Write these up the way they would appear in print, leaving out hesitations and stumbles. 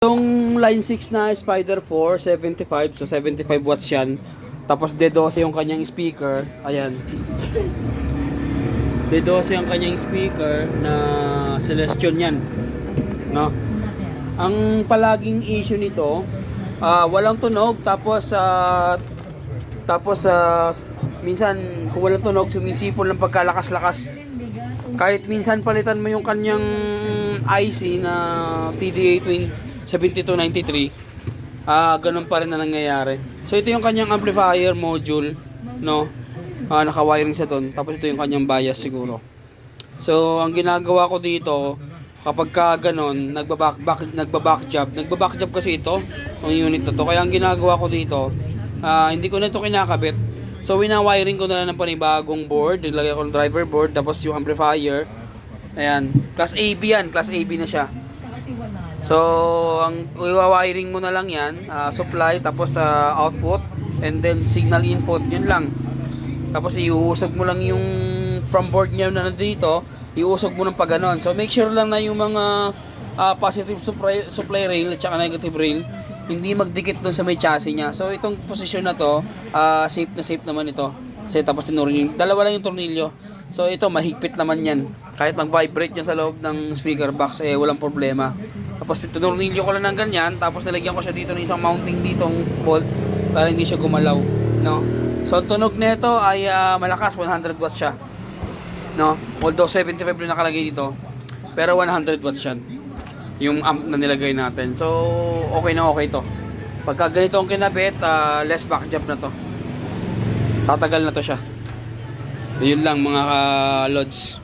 Yung Line 6 na Spider 4, 75. So 75 watts yan. Tapos D12 yung kanyang speaker. Ayan. D12 yung kanyang speaker na Celestion yan. No? Ang palaging issue nito, walang tunog. Tapos minsan kung walang tunog, sumisipol ng pagkalakas-lakas. Kahit minsan palitan mo yung kanyang IC na TDA 7293, ganun pa rin na nangyayari. So ito yung kanyang amplifier module, no? Naka-wiring sa doon. Tapos ito yung kanyang bias siguro. So ang ginagawa ko dito, kapag ka ganun, nagba-back job kasi ito, ang unit na to. Kaya ang ginagawa ko dito, hindi ko na ito kinakabit. So wina-wiring ko na lang ng panibagong board, nilagay ko ng driver board, tapos yung amplifier. Ayan, class AB yan, class AB na siya. So, ang i-wiring mo na lang yan, supply, tapos output, and then signal input, yun lang. Tapos iuusog mo lang yung from board niya na nandito, iusog mo ng pag-ganon. So, make sure lang na yung mga positive supply rail at saka negative rail, hindi magdikit dun sa may chassis niya. So, itong position na to, safe naman ito. Kasi tapos tinurin yung, dalawa lang yung tornilyo. So, ito, mahigpit naman yan. Kahit mag-vibrate yan sa loob ng speaker box, walang problema. Tapos tinurnilyo ko lang ng ganyan, tapos nilagyan ko siya dito ng isang mounting ditong bolt para hindi siya gumalaw, no? So ang tunog nito ay malakas, 100 watts siya, no? Although 75 na nakalagay dito, pero 100 watts yan yung amp na nilagay natin. So okay na okay to. Pagka ganito ang kinabit, less back job na to. Tatagal na to siya. Yun lang mga lods.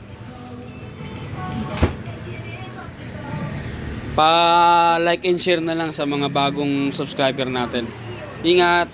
Pa-like and share na lang sa mga bagong subscriber natin. Ingat!